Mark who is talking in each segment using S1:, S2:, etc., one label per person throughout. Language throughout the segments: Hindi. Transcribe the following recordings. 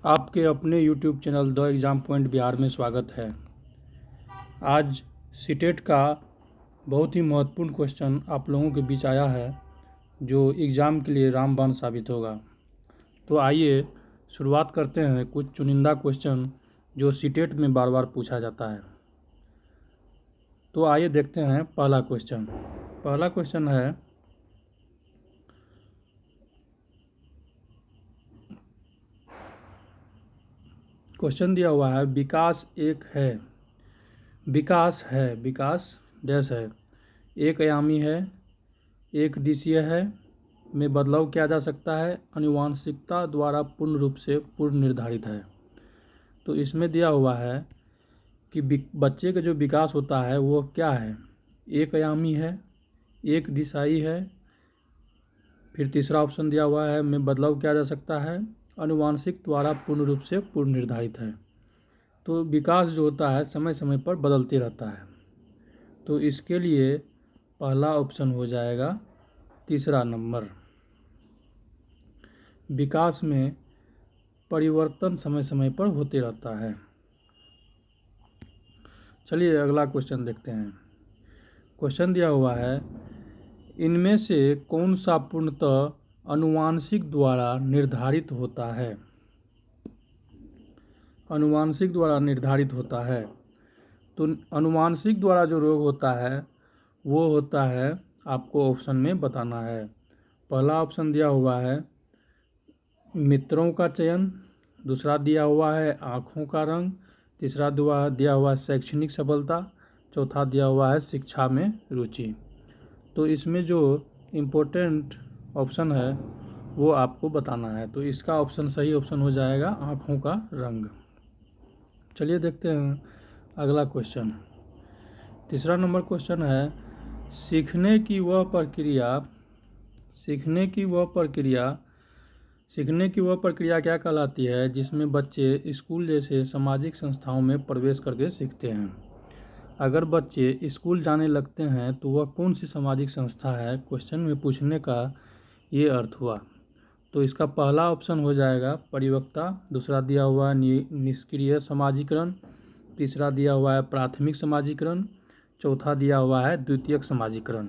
S1: आपके अपने YouTube channel the exam point Bihar में स्वागत है। आज सीटेट का बहुत ही महत्वपूर्ण क्वेश्चन आप लोगों के बीच आया है जो एग्ज़ाम के लिए रामबाण साबित होगा। तो आइए शुरुआत करते हैं कुछ चुनिंदा क्वेश्चन जो सीटेट में बार बार पूछा जाता है। तो आइए देखते हैं पहला क्वेश्चन है, क्वेश्चन दिया हुआ है विकास डैश है, एक आयामी है, एक दिशीय है, में बदलाव किया जा सकता है, आनुवंशिकता द्वारा पूर्ण रूप से पूर्व निर्धारित है। तो इसमें दिया हुआ है कि बच्चे का जो विकास होता है वो क्या है, एक आयामी है, एक दिशाई है, फिर तीसरा ऑप्शन दिया हुआ है में बदलाव किया जा सकता है, आनुवंशिक द्वारा पूर्ण रूप से पूर्व निर्धारित है। तो विकास जो होता है समय समय पर बदलते रहता है। तो इसके लिए पहला ऑप्शन हो जाएगा तीसरा नंबर, विकास में परिवर्तन समय समय पर होते रहता है। चलिए अगला क्वेश्चन देखते हैं। क्वेश्चन दिया हुआ है इनमें से कौन सा पूर्णतः आनुवंशिक द्वारा निर्धारित होता है। आनुवंशिक द्वारा निर्धारित होता है। तो आनुवंशिक द्वारा जो रोग होता है वो होता है, आपको ऑप्शन में बताना है। पहला ऑप्शन दिया हुआ है मित्रों का चयन, दूसरा दिया हुआ है आँखों का रंग, तीसरा दिया हुआ है शैक्षणिक सफलता, चौथा दिया हुआ है शिक्षा में रुचि। तो इसमें जो इम्पोर्टेंट ऑप्शन है वो आपको बताना है। तो इसका ऑप्शन सही ऑप्शन हो जाएगा आँखों का रंग। चलिए देखते हैं अगला क्वेश्चन। तीसरा नंबर क्वेश्चन है सीखने की वह प्रक्रिया क्या कहलाती है जिसमें बच्चे स्कूल जैसे सामाजिक संस्थाओं में प्रवेश करके सीखते हैं। अगर बच्चे स्कूल जाने लगते हैं तो वह कौन सी सामाजिक संस्था है, क्वेश्चन में पूछने का ये अर्थ हुआ। तो इसका पहला ऑप्शन हो जाएगा परिपक्वता, दूसरा दिया हुआ है निष्क्रिय समाजीकरण, तीसरा दिया हुआ है प्राथमिक समाजीकरण, चौथा दिया हुआ है द्वितीयक समाजीकरण।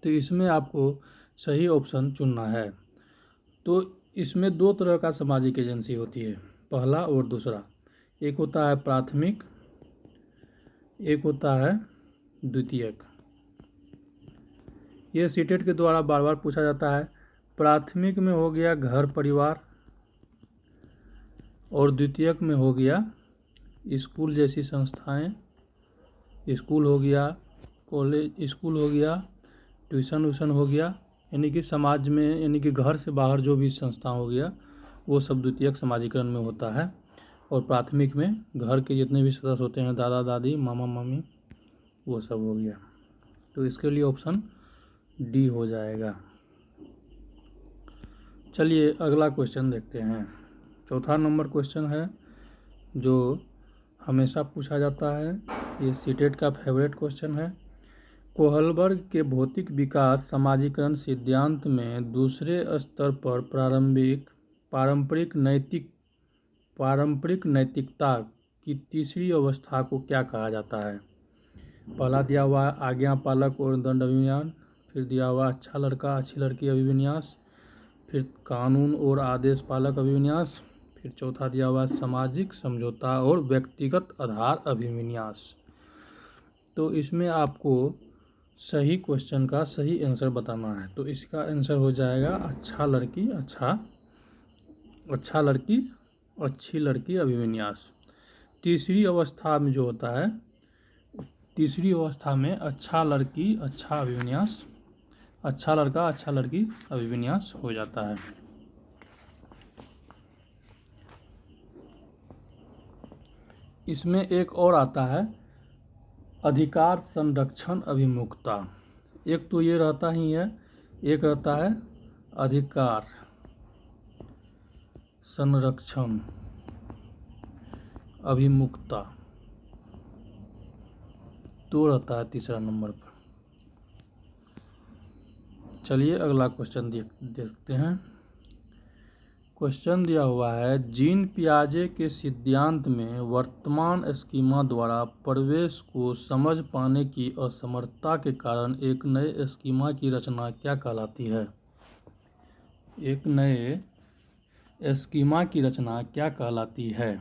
S1: तो इसमें आपको सही ऑप्शन चुनना है। तो इसमें दो तरह का सामाजिक एजेंसी होती है, पहला और दूसरा। एक होता है प्राथमिक, एक होता है द्वितीयक। ये सीटेट के द्वारा बार बार पूछा जाता है। प्राथमिक में हो गया घर परिवार और द्वितीयक में हो गया स्कूल जैसी संस्थाएं, स्कूल हो गया, कॉलेज स्कूल हो गया, ट्यूशन हो गया, यानी कि समाज में, यानी कि घर से बाहर जो भी संस्था हो गया वो सब द्वितीयक समाजीकरण में होता है। और प्राथमिक में घर के जितने भी सदस्य होते हैं, दादा दादी मामा मामी, वो सब हो गया। तो इसके लिए ऑप्शन डी हो जाएगा। चलिए अगला क्वेश्चन देखते हैं। चौथा नंबर क्वेश्चन है जो हमेशा पूछा जाता है, ये सीटेट का फेवरेट क्वेश्चन है। कोहलबर्ग के भौतिक विकास समाजीकरण सिद्धांत में दूसरे स्तर पर पारंपरिक नैतिकता की तीसरी अवस्था को क्या कहा जाता है। पहला दिया हुआ है आज्ञा पालक और दंड अभियान, फिर दिया हुआ अच्छा लड़का अच्छी लड़की अभिविन्यास, फिर कानून और आदेश पालक अभिविन्यास, फिर चौथा दिया हुआ है सामाजिक समझौता और व्यक्तिगत आधार अभिविन्यास। तो इसमें आपको सही क्वेश्चन का सही आंसर बताना है। तो इसका आंसर हो जाएगा अच्छा लड़की अच्छी लड़की अभिविन्यास। तीसरी अवस्था में जो होता है, तीसरी अवस्था में अच्छा लड़की अच्छा अभिविन्यास, अच्छा लड़का अच्छा लड़की अभिविन्यास हो जाता है। इसमें एक और आता है अधिकार संरक्षण अभिमुखता। एक तो ये रहता ही है, एक रहता है अधिकार संरक्षण अभिमुखता, तो रहता है तीसरा नंबर पर। चलिए अगला क्वेश्चन देखते हैं। क्वेश्चन दिया हुआ है, जीन पियाजे के सिद्धांत में वर्तमान स्कीमा द्वारा प्रवेश को समझ पाने की असमर्थता के कारण एक नए स्कीमा की रचना क्या कहलाती है? एक नए स्कीमा की रचना क्या कहलाती है?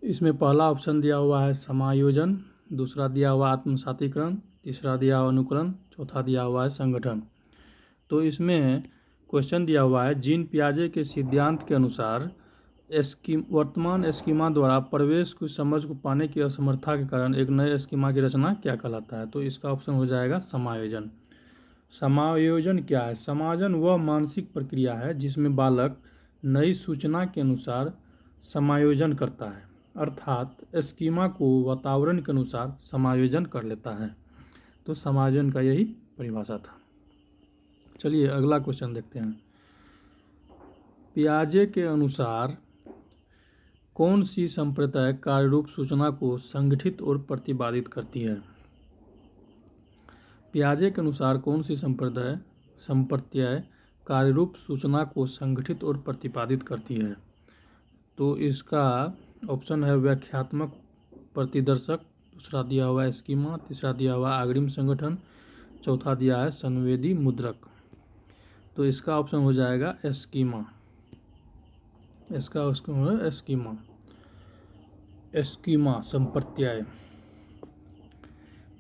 S1: इसमें पहला ऑप्शन दिया हुआ है समायोजन, दूसरा दिया हुआ आत्मसातीकरण, तीसरा दिया हुआ अनुकरण, चौथा दिया हुआ है संगठन। तो इसमें क्वेश्चन दिया हुआ है, जीन पियाजे के सिद्धांत के अनुसार वर्तमान स्कीमा द्वारा प्रवेश की समझ को पाने की असमर्थता के कारण एक नए स्कीमा की रचना क्या कहलाता है? तो इसका ऑप्शन हो जाएगा समायोजन। समायोजन क्या है? समायोजन वह मानसिक प्रक्रिया है जिसमें बालक नई सूचना के अनुसार समायोजन करता है, अर्थात स्कीमा को वातावरण के अनुसार समायोजन कर लेता है। तो समायोजन का यही परिभाषा था। चलिए अगला क्वेश्चन देखते हैं। पियाजे के अनुसार कौन सी संप्रदाय कार्यरूप सूचना को संगठित और प्रतिपादित करती है? पियाजे के अनुसार कौन सी संप्रदाय कार्यरूप सूचना को संगठित और प्रतिपादित करती है? तो इसका ऑप्शन है व्याख्यात्मक प्रतिदर्शक, दूसरा दिया हुआ है स्कीमा, तीसरा दिया हुआ अग्रिम संगठन, चौथा दिया है संवेदी मुद्रक। तो इसका ऑप्शन हो जाएगा स्कीमा। इसका ऑप्शन है स्कीमा संप्रदाय।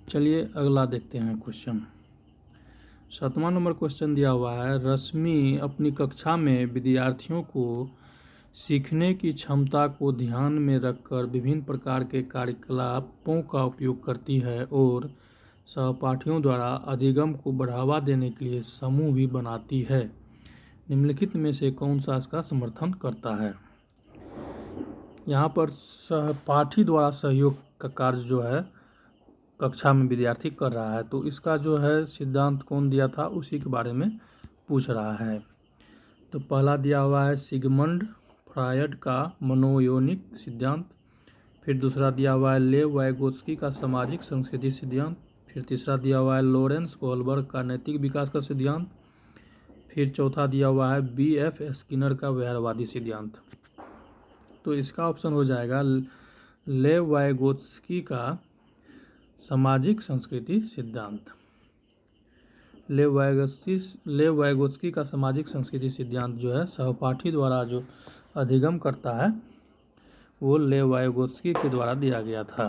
S1: चलिए अगला देखते हैं क्वेश्चन। 7वां नंबर क्वेश्चन दिया हुआ है, रश्मि अपनी कक्षा में विद्यार्थियों को सीखने की क्षमता को ध्यान में रखकर विभिन्न प्रकार के कार्यकलापों का उपयोग करती है और सहपाठियों द्वारा अधिगम को बढ़ावा देने के लिए समूह भी बनाती है। निम्नलिखित में से कौन सा इसका समर्थन करता है? यहाँ पर सहपाठी द्वारा सहयोग का कार्य जो है कक्षा में विद्यार्थी कर रहा है, तो इसका जो है सिद्धांत कौन दिया था उसी के बारे में पूछ रहा है। तो पहला दिया हुआ है सिगमंड फ्रायड का मनोयोनिक सिद्धांत, फिर दूसरा दिया हुआ है लेव वाइगोत्स्की का सामाजिक संस्कृति सिद्धांत, फिर तीसरा दिया हुआ है लॉरेंस कोहलबर्ग का नैतिक विकास का सिद्धांत, फिर चौथा दिया हुआ है B.F. स्किनर का व्यवहारवादी सिद्धांत। तो इसका ऑप्शन हो जाएगा लेव वाइगोत्स्की का सामाजिक संस्कृति सिद्धांत। लेव वाइगोत्स्की का सामाजिक संस्कृति सिद्धांत जो है सहपाठी द्वारा जो अधिगम करता है वो लेव वाइगोत्स्की के द्वारा दिया गया था।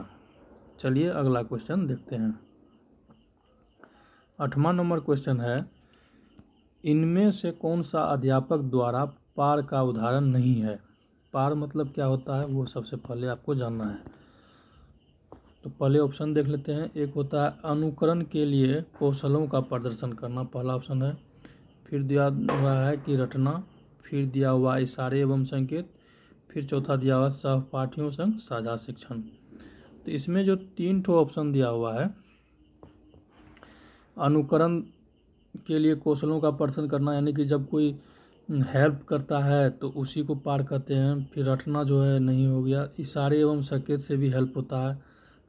S1: चलिए अगला क्वेश्चन देखते हैं। 8वां नंबर क्वेश्चन है, इनमें से कौन सा अध्यापक द्वारा पार का उदाहरण नहीं है? पार मतलब क्या होता है वो सबसे पहले आपको जानना है। तो पहले ऑप्शन देख लेते हैं। एक होता है अनुकरण के लिए कौशलों का प्रदर्शन करना, पहला ऑप्शन है। फिर दिया हुआ है कि रटना, फिर दिया हुआ इशारे एवं संकेत, फिर चौथा दिया हुआ सहपाठियों संग साझा शिक्षण। तो इसमें जो 3 ठो ऑप्शन दिया हुआ है, अनुकरण के लिए कौशलों का प्रदर्शन करना यानी कि जब कोई हेल्प करता है तो उसी को पार कहते हैं। फिर रटना जो है नहीं हो गया, इशारे एवं संकेत से भी हेल्प होता है,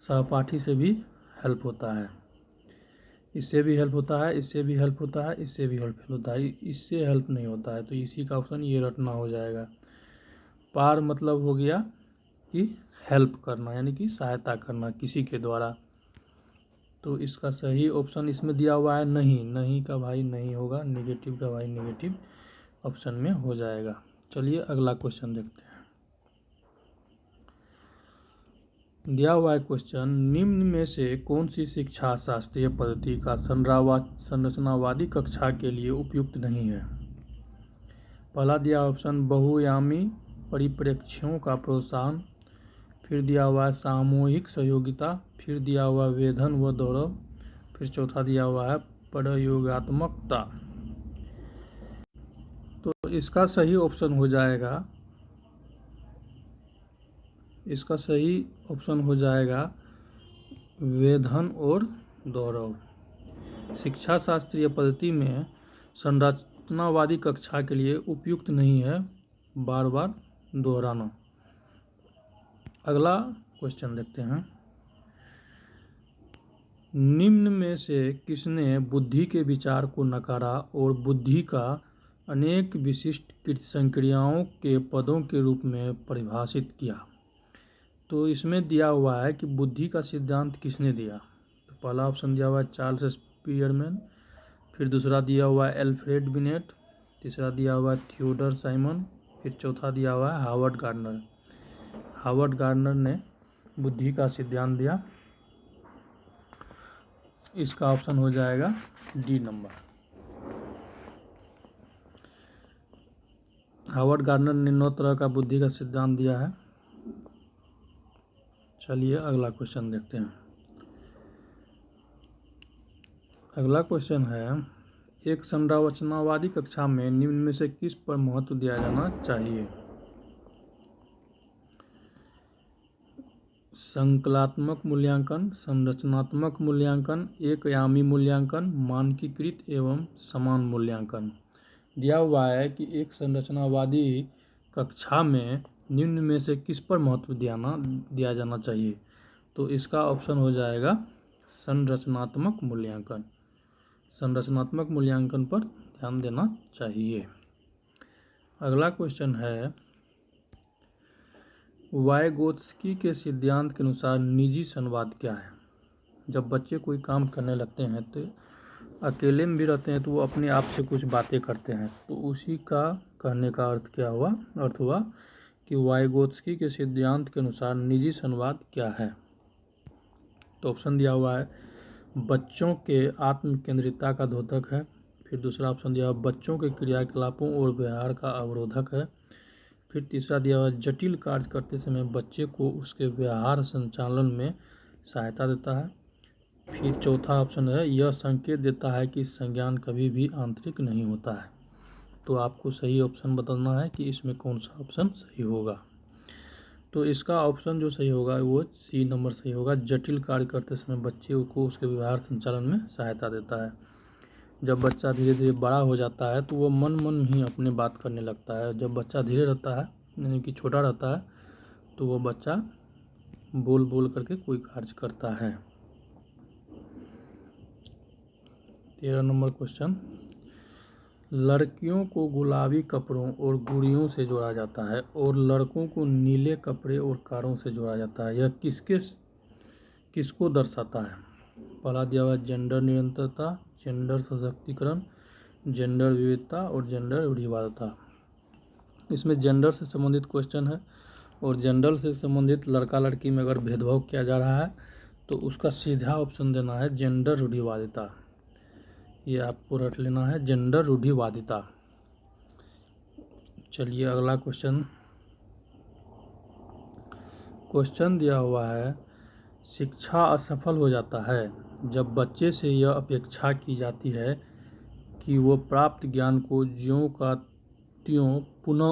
S1: सहपाठी से भी हेल्प होता है, इससे भी हेल्प होता है, इससे भी हेल्प होता है, इससे भी हेल्प होता है, इससे हेल्प नहीं होता है। तो इसी का ऑप्शन ये रटना हो जाएगा। पार मतलब हो गया कि हेल्प करना यानी कि सहायता करना किसी के द्वारा। तो इसका सही ऑप्शन इसमें दिया हुआ है नहीं। नहीं का भाई नहीं होगा, नेगेटिव का भाई नेगेटिव ऑप्शन में हो जाएगा। चलिए अगला क्वेश्चन देखते हैं। दिया हुआ है क्वेश्चन, निम्न में से कौन सी शिक्षा शास्त्रीय पद्धति का संरचनावादी कक्षा के लिए उपयुक्त नहीं है? पहला दिया ऑप्शन बहुआयामी परिप्रेक्ष्यों का प्रोत्साहन, फिर दिया हुआ है सामूहिक सहयोगिता, फिर दिया हुआ वेधन व दौड़व, फिर चौथा दिया हुआ है प्रयोगात्मकता। तो इसका सही ऑप्शन हो जाएगा, इसका सही ऑप्शन हो जाएगा वेधन और दौड़व। शिक्षा शास्त्रीय पद्धति में संरचनावादी कक्षा के लिए उपयुक्त नहीं है बार बार दोहराना। अगला क्वेश्चन देखते हैं। निम्न में से किसने बुद्धि के विचार को नकारा और बुद्धि का अनेक विशिष्ट संक्रियाओं के पदों के रूप में परिभाषित किया? तो इसमें दिया हुआ है कि बुद्धि का सिद्धांत किसने दिया। तो पहला ऑप्शन दिया हुआ है चार्ल्स स्पीयरमैन, फिर दूसरा दिया हुआ है एल्फ्रेड बिनेट, तीसरा दिया हुआ है थियोडर साइमन, फिर चौथा दिया हुआ है हावर्ड गार्डनर। हावर्ड गार्डनर ने बुद्धि का सिद्धांत दिया। इसका ऑप्शन हो जाएगा डी नंबर। हावर्ड गार्डनर ने 9 तरह का बुद्धि का सिद्धांत दिया है। चलिए अगला क्वेश्चन देखते हैं। अगला क्वेश्चन है, एक संरचनावादी कक्षा में निम्न में से किस पर महत्व दिया जाना चाहिए? संकलात्मक मूल्यांकन, संरचनात्मक मूल्यांकन, एकयामी मूल्यांकन, मानकीकृत एवं समान मूल्यांकन। दिया हुआ है कि एक संरचनावादी कक्षा में निम्न में से किस पर महत्व दिया जाना चाहिए। तो इसका ऑप्शन हो जाएगा संरचनात्मक मूल्यांकन। संरचनात्मक मूल्यांकन पर ध्यान देना चाहिए। अगला क्वेश्चन है, वाइगोत्स्की के सिद्धांत के अनुसार निजी संवाद क्या है? जब बच्चे कोई काम करने लगते हैं तो अकेले में भी रहते हैं तो वो अपने आप से कुछ बातें करते हैं, तो उसी का कहने का अर्थ क्या हुआ? अर्थ हुआ कि वाइगोत्स्की के सिद्धांत के अनुसार निजी संवाद क्या है। तो ऑप्शन दिया हुआ है बच्चों के आत्म केंद्रितता का द्योतक है, फिर दूसरा ऑप्शन दिया हुआ बच्चों के क्रियाकलापों और व्यवहार का अवरोधक है, फिर तीसरा दिया हुआ जटिल कार्य करते समय बच्चे को उसके व्यवहार संचालन में सहायता देता है, फिर चौथा ऑप्शन है यह संकेत देता है कि संज्ञान कभी भी आंतरिक नहीं होता है। तो आपको सही ऑप्शन बताना है कि इसमें कौन सा ऑप्शन सही होगा। तो इसका ऑप्शन जो सही होगा वो सी नंबर सही होगा। जटिल कार्य करते समय बच्चे को उसके व्यवहार संचालन में सहायता देता है। जब बच्चा धीरे धीरे बड़ा हो जाता है तो वो मन ही अपने बात करने लगता है। जब बच्चा धीरे रहता है यानी कि छोटा रहता है तो वो बच्चा बोल करके कोई कार्य करता है। 13 नंबर क्वेश्चन, लड़कियों को गुलाबी कपड़ों और गुड़ियों से जोड़ा जाता है और लड़कों को नीले कपड़े और कारों से जोड़ा जाता है। यह किसको दर्शाता है? पहला दिया हुआ जेंडर निरंतरता, जेंडर सशक्तिकरण, जेंडर विविधता और जेंडर रूढ़िवादिता। इसमें जेंडर से संबंधित क्वेश्चन है और जेंडर से संबंधित लड़का लड़की में अगर भेदभाव किया जा रहा है तो उसका सीधा ऑप्शन देना है जेंडर रूढ़िवादिता। ये आपको रट लेना है, जेंडर रूढ़िवादिता। चलिए अगला क्वेश्चन दिया हुआ है, शिक्षा असफल हो जाता है जब बच्चे से यह अपेक्षा की जाती है कि वो प्राप्त ज्ञान को ज्यों का त्यों पुनः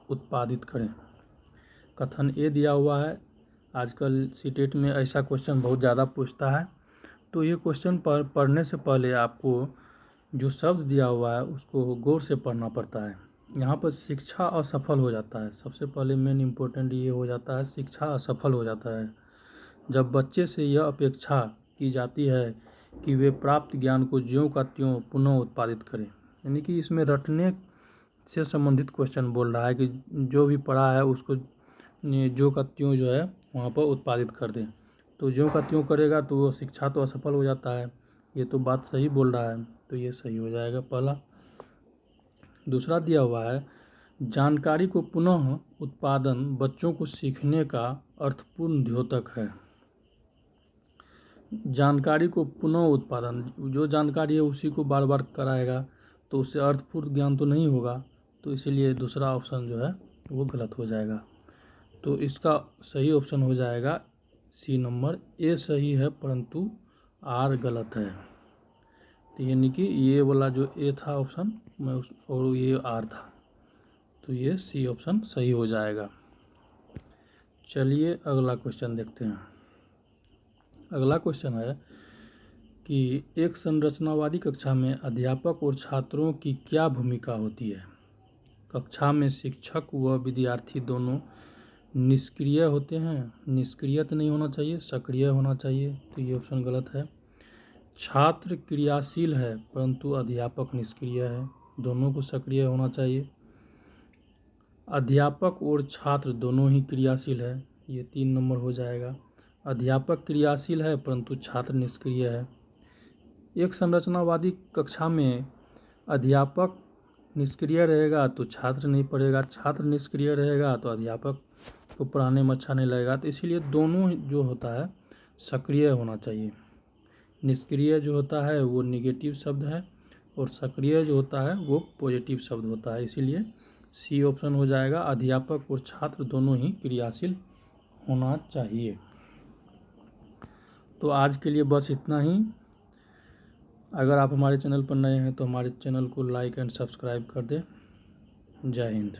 S1: उत्पादित करें। कथन ए दिया हुआ है। आजकल सीटेट में ऐसा क्वेश्चन बहुत ज़्यादा पूछता है, तो ये क्वेश्चन पढ़ने से पहले आपको जो शब्द दिया हुआ है उसको गौर से पढ़ना पड़ता है। यहाँ पर शिक्षा असफल हो जाता है, सबसे पहले मेन इम्पोर्टेंट ये हो जाता है शिक्षा असफल हो जाता है जब बच्चे से यह अपेक्षा की जाती है कि वे प्राप्त ज्ञान को ज्यों का त्यों पुनः उत्पादित करें। यानी कि इसमें रटने से संबंधित क्वेश्चन बोल रहा है कि जो भी पढ़ा है उसको ज्यों का त्यों जो है वहाँ पर उत्पादित कर दें। तो ज्यों का त्यों करेगा तो वो शिक्षा तो असफल हो जाता है। ये तो बात सही बोल रहा है, तो ये सही हो जाएगा पहला। दूसरा दिया हुआ है, जानकारी को पुनः उत्पादन बच्चों को सीखने का अर्थपूर्ण द्योतक है। जानकारी को पुनः उत्पादन, जो जानकारी है उसी को बार बार कराएगा तो उससे अर्थपूर्ण ज्ञान तो नहीं होगा, तो इसीलिए दूसरा ऑप्शन जो है वो गलत हो जाएगा। तो इसका सही ऑप्शन हो जाएगा सी नंबर। ए सही है परंतु आर गलत है। तो यानी कि ये वाला जो ए था ऑप्शन और ये आर था, तो ये सी ऑप्शन सही हो जाएगा। चलिए अगला क्वेश्चन देखते हैं। अगला क्वेश्चन है कि एक संरचनावादी कक्षा में अध्यापक और छात्रों की क्या भूमिका होती है? कक्षा में शिक्षक व विद्यार्थी दोनों निष्क्रिय होते हैं, निष्क्रिय तो नहीं होना चाहिए, सक्रिय होना चाहिए, तो ये ऑप्शन गलत है। छात्र क्रियाशील है परंतु अध्यापक निष्क्रिय है, दोनों को सक्रिय होना चाहिए। अध्यापक और छात्र दोनों ही क्रियाशील है, ये 3 नंबर हो जाएगा। अध्यापक क्रियाशील है परंतु छात्र निष्क्रिय है। एक संरचनावादी कक्षा में अध्यापक निष्क्रिय रहेगा तो छात्र नहीं पढ़ेगा, छात्र निष्क्रिय रहेगा तो अध्यापक को पढ़ाने में अच्छा नहीं लगेगा, तो इसीलिए दोनों जो होता है सक्रिय होना चाहिए। निष्क्रिय जो होता है वो निगेटिव शब्द है और सक्रिय जो होता है वो पॉजिटिव शब्द होता है, इसीलिए सी ऑप्शन हो जाएगा। अध्यापक और छात्र दोनों ही क्रियाशील होना चाहिए। तो आज के लिए बस इतना ही। अगर आप हमारे चैनल पर नए हैं तो हमारे चैनल को लाइक एंड सब्सक्राइब कर दें। जय हिंद।